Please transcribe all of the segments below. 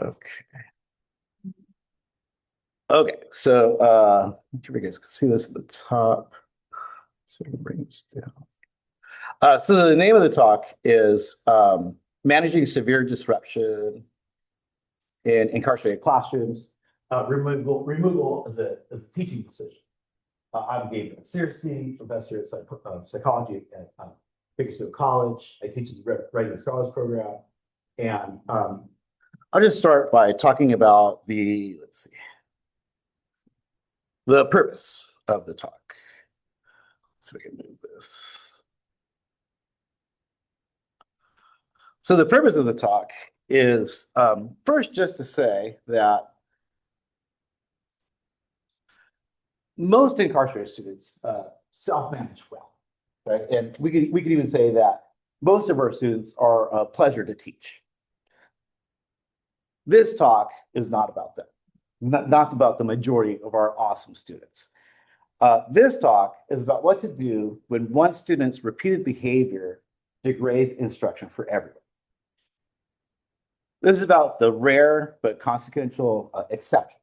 Okay. Okay, so make sure you guys can see this at the top. So we can bring this down. So the name of the talk is Managing Severe Disruption in Incarcerated Classrooms, removal as a teaching decision. I'm Gabriel Searcy, professor of psychology at Bakersfield College. I teach in the Rising Scholars Program. And I'll just start by talking about let's see, the purpose of the talk. So we can move this. So the purpose of the talk is first just to say that most incarcerated students self-manage well, right? And we could even say that most of our students are a pleasure to teach. This talk is not about them, not about the majority of our awesome students. This talk is about what to do when one student's repeated behavior degrades instruction for everyone. This is about the rare but consequential exception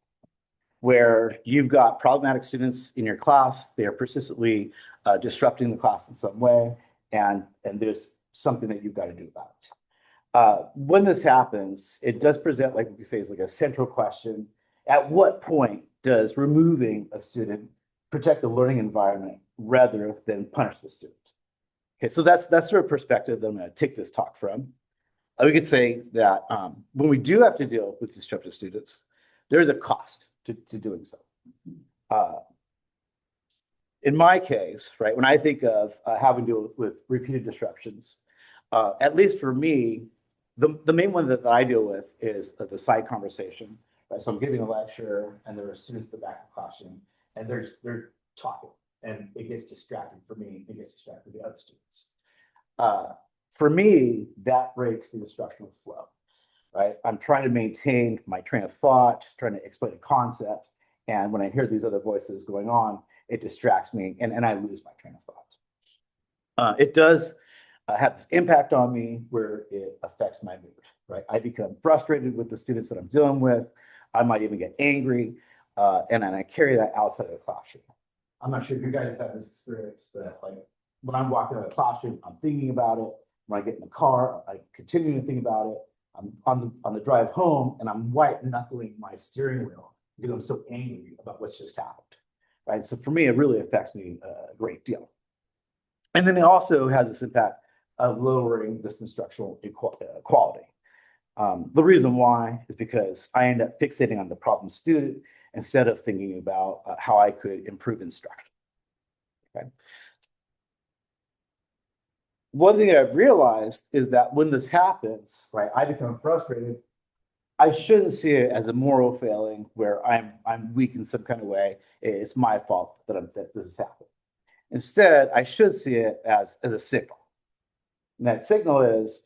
where you've got problematic students in your class. They are persistently disrupting the class in some way, and there's something that you've got to do about it. When this happens, it does present, like we say, is like a central question. At what point does removing a student protect the learning environment rather than punish the student? Okay, so that's sort of perspective that I'm going to take this talk from. We could say that when we do have to deal with disruptive students, there is a cost to doing so. In my case, right, when I think of having to deal with repeated disruptions, at least for me, the main one that I deal with is the side conversation. Right? So I'm giving a lecture, and there are students in the back of the classroom, and they're talking, and it gets distracting for me. It gets distracting for the other students. For me, that breaks the instructional flow, right? I'm trying to maintain my train of thought, trying to explain a concept. And when I hear these other voices going on, it distracts me and I lose my train of thought. It does have this impact on me where it affects my mood, right? I become frustrated with the students that I'm dealing with. I might even get angry, and then I carry that outside of the classroom. I'm not sure if you guys have this experience, but like when I'm walking out of the classroom, I'm thinking about it. When I get in the car, I continue to think about it. I'm on the drive home, and I'm white knuckling my steering wheel because I'm so angry about what's just happened, right? So for me, it really affects me a great deal. And then it also has this impact of lowering this instructional quality. The reason why is because I end up fixating on the problem student instead of thinking about how I could improve instruction. Okay. One thing I've realized is that when this happens, right, I become frustrated. I shouldn't see it as a moral failing where I'm weak in some kind of way. It's my fault that this has happened. Instead, I should see it as a signal. And that signal is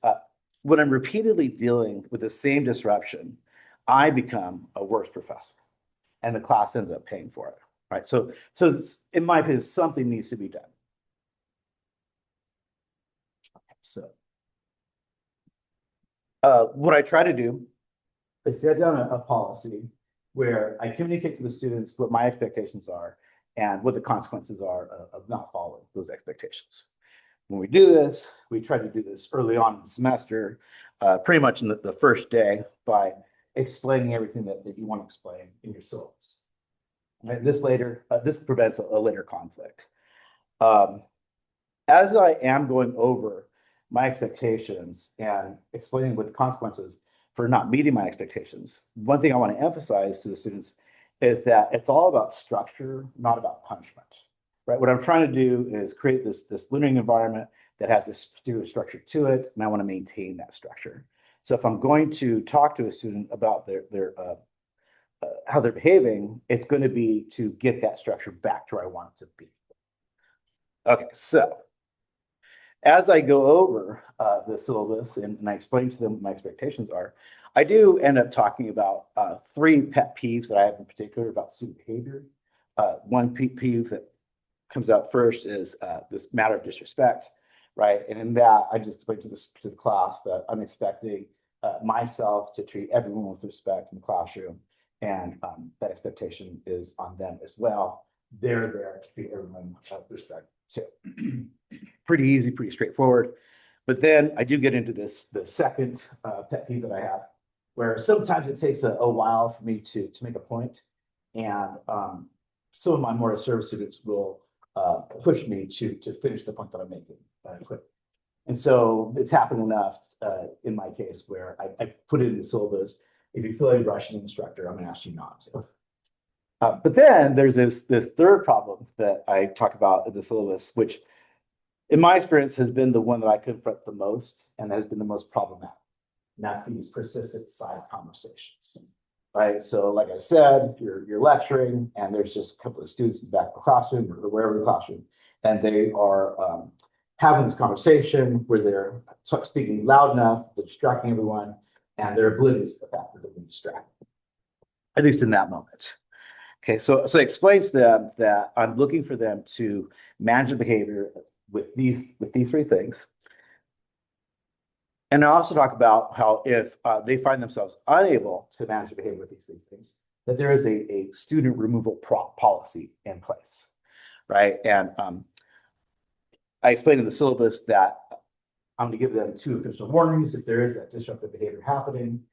when I'm repeatedly dealing with the same disruption, I become a worse professor, and the class ends up paying for it. Right. So in my opinion, something needs to be done. So what I try to do is set down a policy where I communicate to the students what my expectations are and what the consequences are of not following those expectations. When we do this, we try to do this early on in the semester, pretty much in the first day by explaining everything that you want to explain in your syllabus. And this prevents a later conflict. As I am going over my expectations and explaining what the consequences for not meeting my expectations, one thing I want to emphasize to the students is that it's all about structure, not about punishment. Right? What I'm trying to do is create this learning environment that has this particular structure to it, and I want to maintain that structure. So if I'm going to talk to a student about their how they're behaving, it's going to be to get that structure back to where I want it to be. Okay, so as I go over the syllabus and I explain to them what my expectations are, I do end up talking about 3 pet peeves that I have in particular about student behavior. One peeve that comes out first is this matter of disrespect, right? And in that, I just explained to the class that I'm expecting myself to treat everyone with respect in the classroom. And that expectation is on them as well. They're there to treat everyone with respect too. Pretty easy, pretty straightforward. But then I do get into the second pet peeve that I have, where sometimes it takes a while for me to make a point. And some of my more service students will push me to finish the point that I'm making quick. And so it's happened enough in my case where I put it in the syllabus. If you feel like rushing the instructor, I'm going to ask you not to. But then there's this third problem that I talk about in the syllabus, which in my experience has been the one that I confront the most and has been the most problematic. And that's these persistent side conversations, right? So like I said, you're lecturing and there's just a couple of students in the back of the classroom or wherever the classroom, and they are having this conversation where they're speaking loud enough, they're distracting everyone, and they're oblivious to the fact that they're being distracted, at least in that moment. Okay, so I explain to them that I'm looking for them to manage the behavior with these three things. And I also talk about how if they find themselves unable to manage the behavior with these three things, that there is a student removal policy in place, right? And I explained in the syllabus that I'm going to give them 2 official warnings if there is that disruptive behavior happening.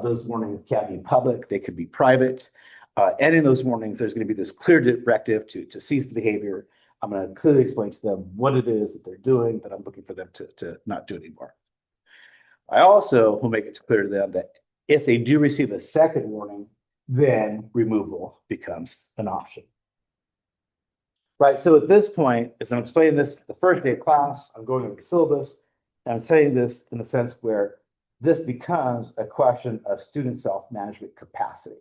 Those warnings can be public, they could be private. And in those warnings, there's going to be this clear directive to cease the behavior. I'm going to clearly explain to them what it is that they're doing, that I'm looking for them to not do anymore. I also will make it clear to them that if they do receive a second warning, then removal becomes an option. Right, so at this point, as I'm explaining this the first day of class, I'm going over the syllabus, and I'm saying this in the sense where this becomes a question of student self-management capacity.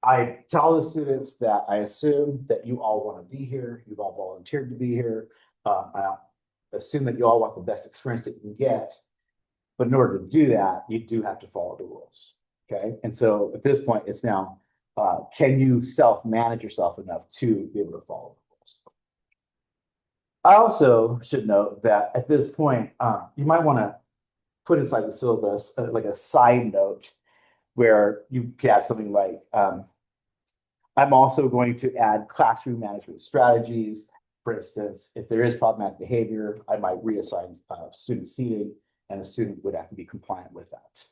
I tell the students that I assume that you all want to be here, you've all volunteered to be here. I assume that you all want the best experience that you can get, but in order to do that, you do have to follow the rules, okay? And so at this point, it's now, can you self-manage yourself enough to be able to follow the rules? I also should note that at this point, you might want to put inside the syllabus like a side note where you could add something like, I'm also going to add classroom management strategies. For instance, if there is problematic behavior, I might reassign student seating, and the student would have to be compliant with that.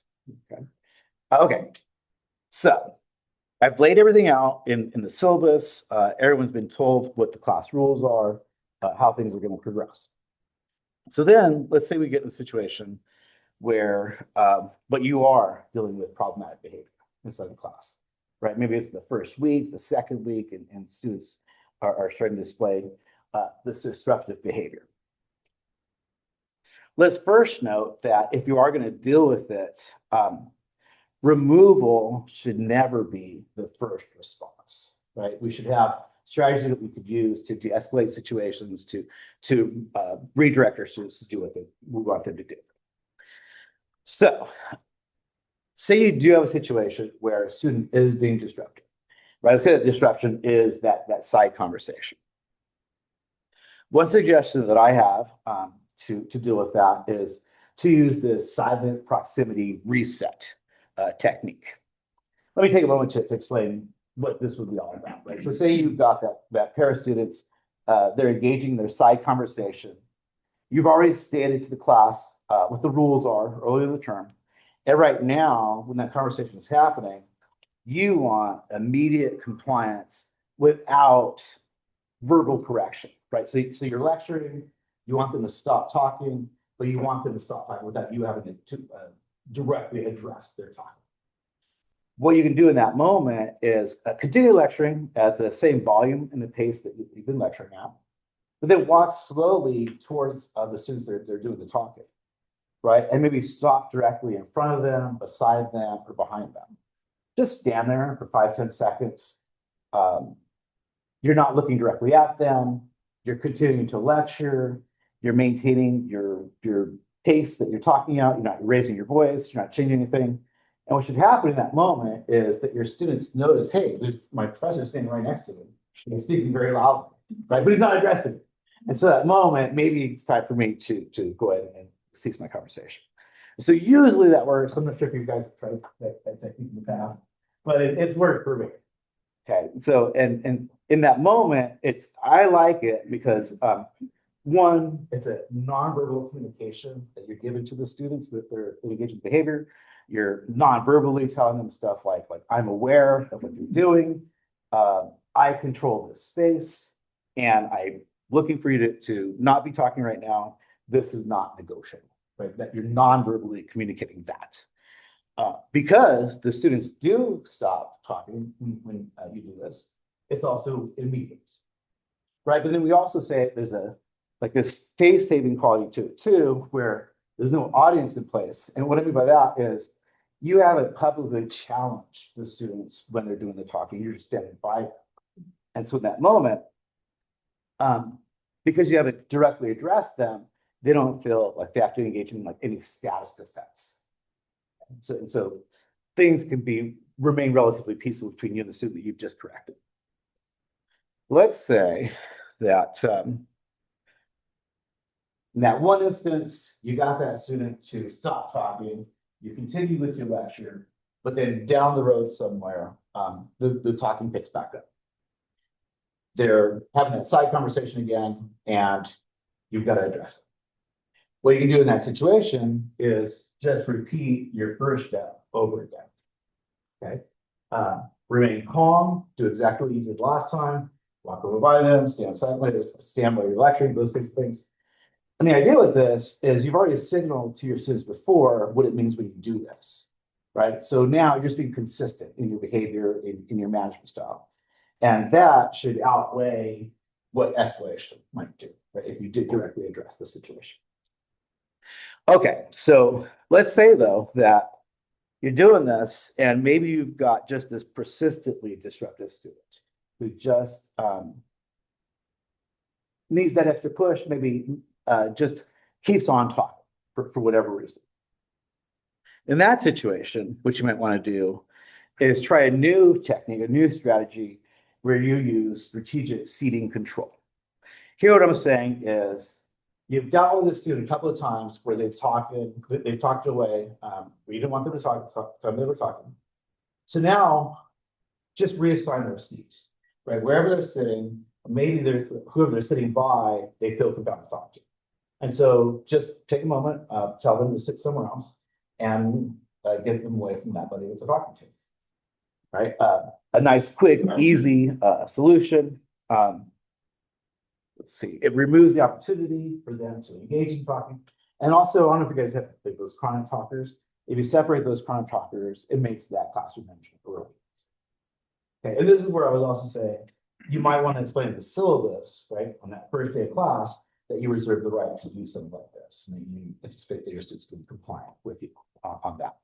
Okay. Okay. So I've laid everything out in the syllabus. Everyone's been told what the class rules are, how things are going to progress. So then let's say we get in a situation where, but you are dealing with problematic behavior inside the class, right? Maybe it's the first week, the second week, and students are starting to display this disruptive behavior. Let's first note that if you are going to deal with it, removal should never be the first response, right? We should have strategy that we could use to de-escalate situations, to redirect our students to do what we want them to do. So, say you do have a situation where a student is being disrupted, right? Let's say that disruption is that side conversation. One suggestion that I have to deal with that is to use this silent proximity reset technique. Let me take a moment to explain what this would be all about, right? So say you've got that pair of students, they're engaging their side conversation. You've already stated to the class what the rules are earlier in the term. And right now, when that conversation is happening, you want immediate compliance without verbal correction, right? So you're lecturing, you want them to stop talking, but you want them to stop talking without you having to directly address their talking. What you can do in that moment is continue lecturing at the same volume and the pace that you've been lecturing at, but then walk slowly towards the students that they're doing the talking, right? And maybe stop directly in front of them, beside them, or behind them. Just stand there for 5-10 seconds. You're not looking directly at them. You're continuing to lecture. You're maintaining your pace that you're talking out. You're not raising your voice. You're not changing anything. And what should happen in that moment is that your students notice, hey, there's my professor standing right next to me. He's speaking very loudly, right? But he's not addressing it. And so that moment, maybe it's time for me to go ahead and cease my conversation. So usually that works. I'm not sure if you guys have tried that technique in the past, but it's worked for me. Okay, so and in that moment, I like it because one, it's a nonverbal communication that you're giving to the students that they're engaged in behavior. You're non-verbally telling them stuff like I'm aware of what you're doing. I control this space, and I'm looking for you to not be talking right now. This is not negotiable, right? That you're non-verbally communicating that. Because the students do stop talking when you do this, it's also immediate, right? But then we also say there's this face-saving quality to it too, where there's no audience in place. And what I mean by that is you haven't publicly challenged the students when they're doing the talking. You're just standing by them. And so in that moment, because you haven't directly addressed them, they don't feel like they have to engage in like any status defense. So things can remain relatively peaceful between you and the student that you've just corrected. Let's say that in that one instance, you got that student to stop talking, you continue with your lecture, but then down the road somewhere, the talking picks back up. They're having that side conversation again, and you've got to address it. What you can do in that situation is just repeat your first step over again. Okay. Remain calm, do exactly what you did last time, walk over by them, stand silently, stand by your lecturing, those kinds of things. And the idea with this is you've already signaled to your students before what it means when you do this, right? So now you're just being consistent in your behavior, in your management style. And that should outweigh what escalation might do, right? If you did directly address the situation. Okay, so let's say though that you're doing this and maybe you've got just this persistently disruptive student who just needs that extra push, maybe just keeps on talking for whatever reason. In that situation, what you might want to do is try a new technique, a new strategy where you use strategic seating control. Here, what I'm saying is you've dealt with a student a couple of times where they've talked away, where you didn't want them to talk, time they were talking. So now just reassign their seat, right? Wherever they're sitting, maybe whoever they're sitting by, they feel compelled to talk to. And so just take a moment, tell them to sit somewhere else and get them away from that buddy that they're talking to, right? A nice, quick, easy solution. Let's see, it removes the opportunity for them to engage in talking. And also, I don't know if you guys have like those chronic talkers. If you separate those chronic talkers, it makes that classroom management really easy. Okay, and this is where I was also saying, you might want to explain the syllabus, right, on that first day of class, that you reserve the right to do something like this. And you anticipate that your students can be compliant with you on that.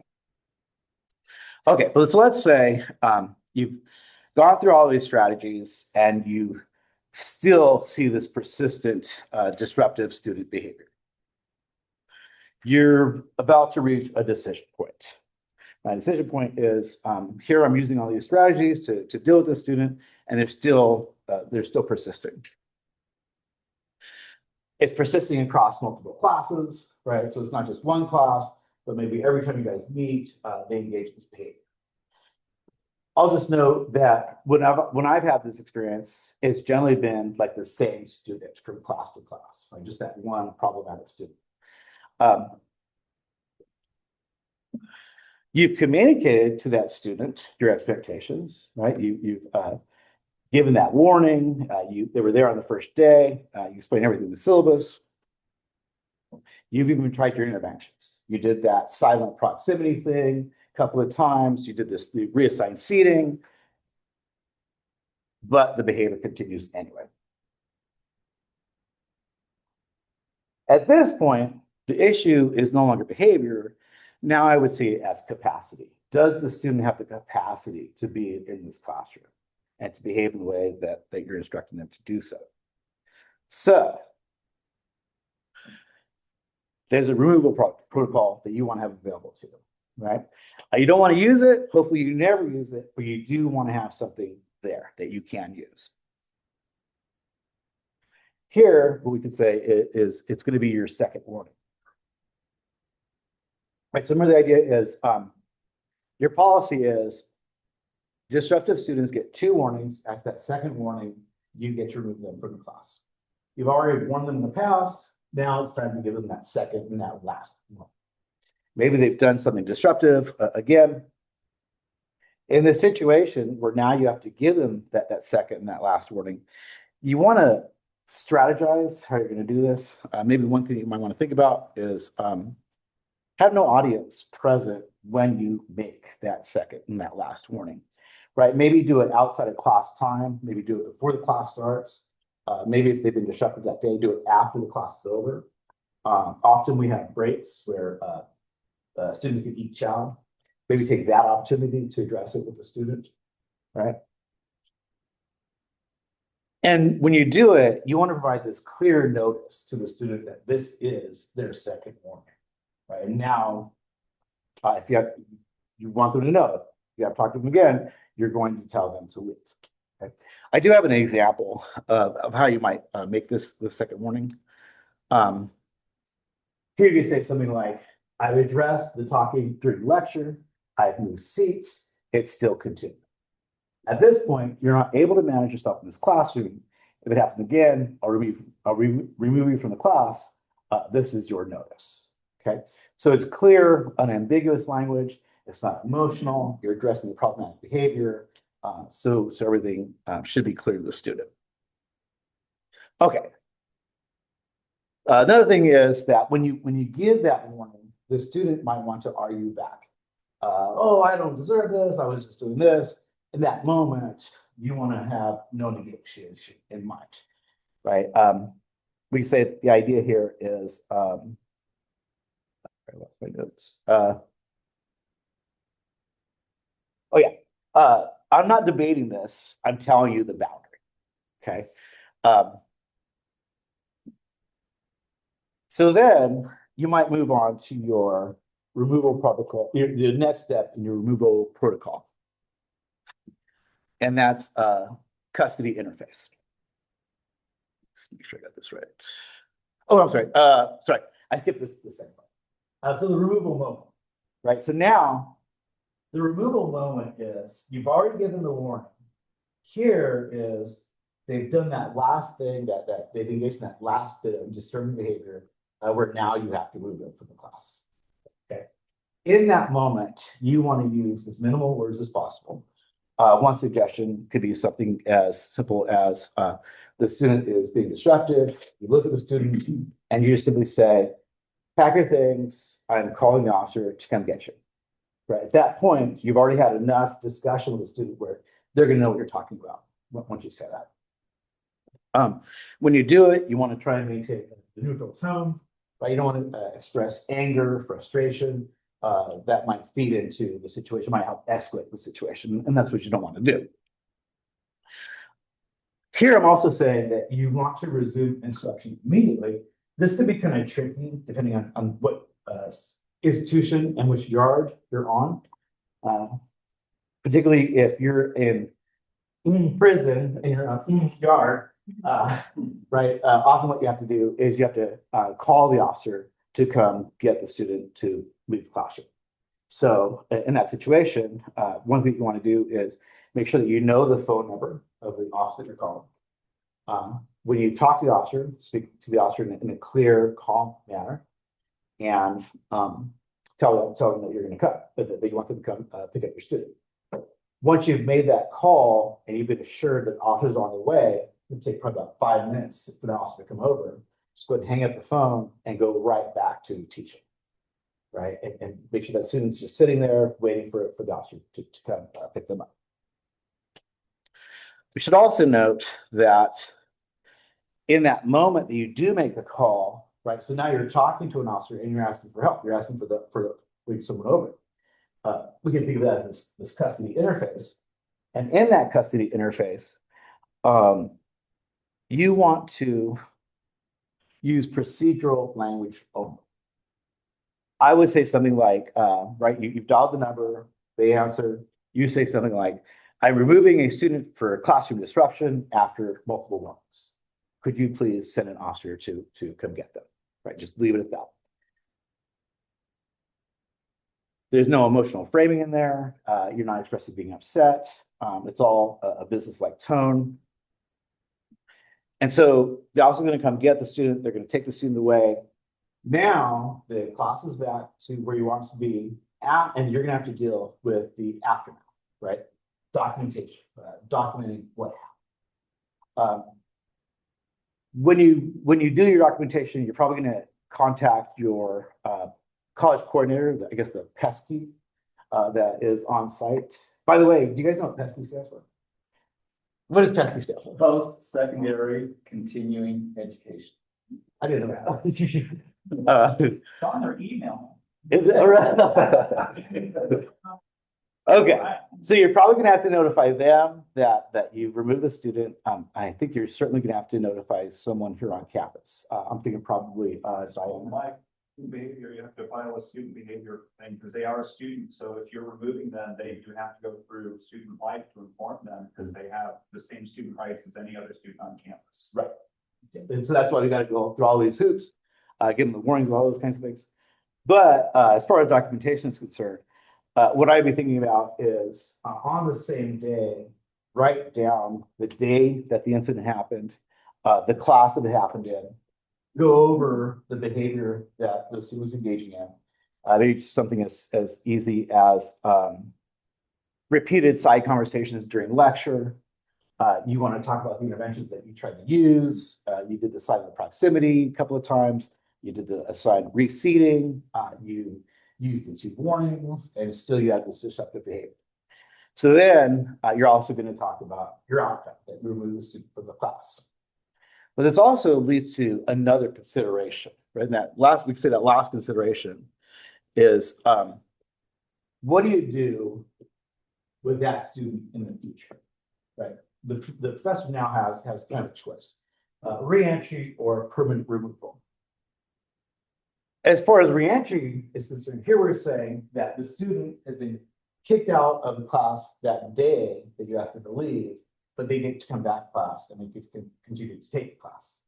Okay, but so let's say you've gone through all these strategies and you still see this persistent disruptive student behavior. You're about to reach a decision point. My decision point is here I'm using all these strategies to deal with the student, and they're still persisting. It's persisting across multiple classes, right? So it's not just one class, but maybe every time you guys meet, they engage in this behavior. I'll just note that when I've had this experience, it's generally been like the same student from class to class, like just that one problematic student. You've communicated to that student your expectations, right? You've given that warning. They were there on the first day. You explained everything in the syllabus. You've even tried your interventions. You did that silent proximity thing a couple of times. You did the reassigned seating, but the behavior continues anyway. At this point, the issue is no longer behavior. Now I would see it as capacity. Does the student have the capacity to be in this classroom and to behave in the way that you're instructing them to do so? So there's a removal protocol that you want to have available to them, right? You don't want to use it. Hopefully you never use it, but you do want to have something there that you can use. Here, what we could say is it's going to be your second warning. Right, so remember the idea is your policy is disruptive students get 2 warnings. After that second warning, you get to remove them from the class. You've already warned them in the past. Now it's time to give them that second and that last one. Maybe they've done something disruptive again. In this situation where now you have to give them that second and that last warning, you want to strategize how you're going to do this. Maybe one thing you might want to think about is have no audience present when you make that second and that last warning, right? Maybe do it outside of class time. Maybe do it before the class starts. Maybe if they've been disrupted that day, do it after the class is over. Often we have breaks where students can eat chow. Maybe take that opportunity to address it with the student, right? And when you do it, you want to provide this clear notice to the student that this is their second warning, right? And now, if you want them to know, you have to talk to them again, you're going to tell them to leave. Okay? I do have an example of how you might make the second warning. Here you say something like, I've addressed the talking during lecture, I've moved seats, it's still continuing. At this point, you're not able to manage yourself in this classroom. If it happens again, I'll remove you from the class. This is your notice. Okay, so it's clear, unambiguous language. It's not emotional. You're addressing the problematic behavior. So everything should be clear to the student. Okay. Another thing is that when you give that warning, the student might want to argue back. Oh, I don't deserve this. I was just doing this. In that moment, you want to have no negotiation in mind, right? We say the idea here is, I lost my notes. Oh yeah, I'm not debating this. I'm telling you the boundary. Okay. So then you might move on to your removal protocol, your next step in your removal protocol. And that's custody interface. Let's make sure I got this right. Oh, I'm sorry. Sorry, I skipped this second part. So the removal moment, right? So now the removal moment is you've already given the warning. Here is they've done that last thing that they've engaged in that last bit of disturbing behavior where now you have to remove them from the class. Okay. In that moment, you want to use as minimal words as possible. One suggestion could be something as simple as the student is being disruptive. You look at the student and you just simply say, pack your things. I'm calling the officer to come get you. Right. At that point, you've already had enough discussion with the student where they're going to know what you're talking about once you say that. When you do it, you want to try and maintain the neutral tone, right? You don't want to express anger, frustration. That might feed into the situation, might help escalate the situation, and that's what you don't want to do. Here, I'm also saying that you want to resume instruction immediately. This could be kind of tricky depending on what institution and which yard you're on. Particularly if you're in prison and you're on yard, right? Often what you have to do is you have to call the officer to come get the student to leave the classroom. So in that situation, one thing you want to do is make sure that you know the phone number of the officer that you're calling. When you talk to the officer, speak to the officer in a clear, calm manner, and tell them that you're going to come, that you want them to come pick up your student. Once you've made that call and you've been assured that the officer's on the way, it'll take probably about 5 minutes for the officer to come over. Just go ahead and hang up the phone and go right back to teaching, right? And make sure that student's just sitting there waiting for the officer to come pick them up. We should also note that in that moment that you do make the call, right? So now you're talking to an officer and you're asking for help. You're asking for bring someone over. We can think of that as this custody interface. And in that custody interface, you want to use procedural language only. I would say something like, right, you've dialed the number, they answer, you say something like, I'm removing a student for classroom disruption after multiple warnings. Could you please send an officer to come get them? Right, just leave it at that. There's no emotional framing in there. You're not expressing being upset. It's all a business-like tone. And so they're also going to come get the student. They're going to take the student away. Now the class is back to where you want it to be at, and you're going to have to deal with the aftermath, right? Documentation, documenting what happened. When you do your documentation, you're probably going to contact your college coordinator, I guess the pesky that is on site. By the way, do you guys know what pesky stands for? What does pesky stand for? Post-secondary continuing education. I didn't know that. It's on their email. Is it? All right. Okay, so you're probably gonna have to notify them that you've removed the student. I think you're certainly gonna have to notify someone here on campus. I'm thinking probably Diane. Like behavior, you have to file a student behavior thing because they are a student. So if you're removing them, they do have to go through student life to inform them because they have the same student rights as any other student on campus. Right. And so that's why we got to go through all these hoops, give them the warnings, all those kinds of things. But as far as documentation is concerned, what I'd be thinking about is on the same day, write down the day that the incident happened, the class that it happened in, go over the behavior that the student was engaging in. Maybe just something as easy as repeated side conversations during lecture. You want to talk about the interventions that you tried to use. You did the silent proximity a couple of times. You did the assigned reseating. You used the 2 warnings, and still you had this disruptive behavior. So then you're also going to talk about your outcome, that you remove the student from the class. But this also leads to another consideration, right? And that last, we could say that last consideration is what do you do with that student in the future, right? The professor now has kind of a choice, reentry or permanent removal. As far as reentry is concerned, here we're saying that the student has been kicked out of the class that day that you asked them to leave, but they get to come back to class and they get to continue to take the class.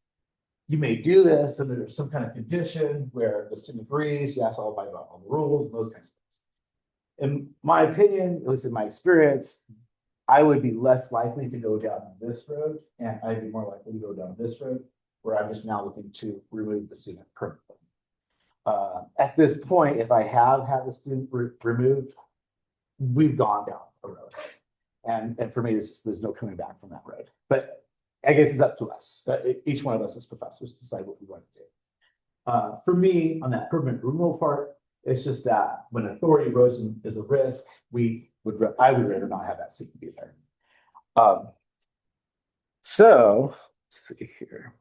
You may do this and there's some kind of condition where the student agrees, you ask all about all the rules and those kinds of things. In my opinion, at least in my experience, I would be less likely to go down this road, and I'd be more likely to go down this road where I'm just now looking to remove the student permanently. At this point, if I have had the student removed, we've gone down a road. And for me, there's no coming back from that road. But I guess it's up to us. Each one of us as professors decide what we want to do. For me, on that permanent removal part, it's just that when authority erosion is a risk, I would rather not have that student be there. So let's see here.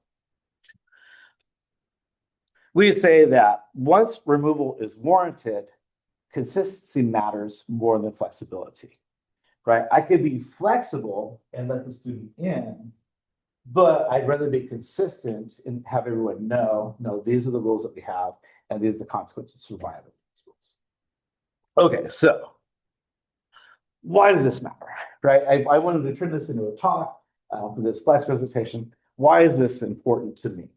We say that once removal is warranted, consistency matters more than flexibility, right? I could be flexible and let the student in, but I'd rather be consistent and have everyone know, no, these are the rules that we have, and these are the consequences for violating these rules. Okay, so why does this matter, right? I wanted to turn this into a talk for this flex presentation. Why is this important to me?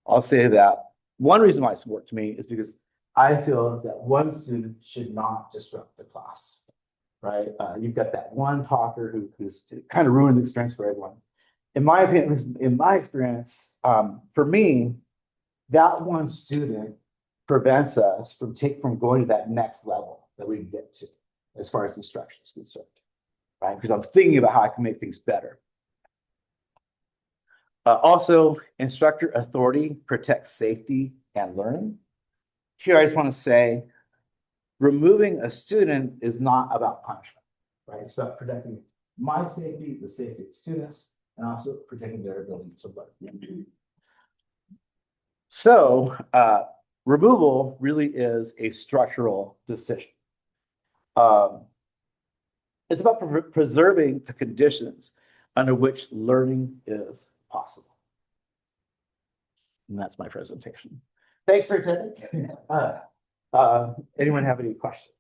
I'll say that one reason why it's important to me is because I feel that one student should not disrupt the class, right? You've got that one talker who's kind of ruined the experience for everyone. In my opinion, in my experience, for me, that one student prevents us from going to that next level that we can get to as far as instruction is concerned, right? Because I'm thinking about how I can make things better. Also, instructor authority protects safety and learning. Here, I just want to say, removing a student is not about punishment, right? It's about protecting my safety, the safety of students, and also protecting their ability to learn. So, removal really is a structural decision. It's about preserving the conditions under which learning is possible. And that's my presentation. Thanks for attending. Anyone have any questions?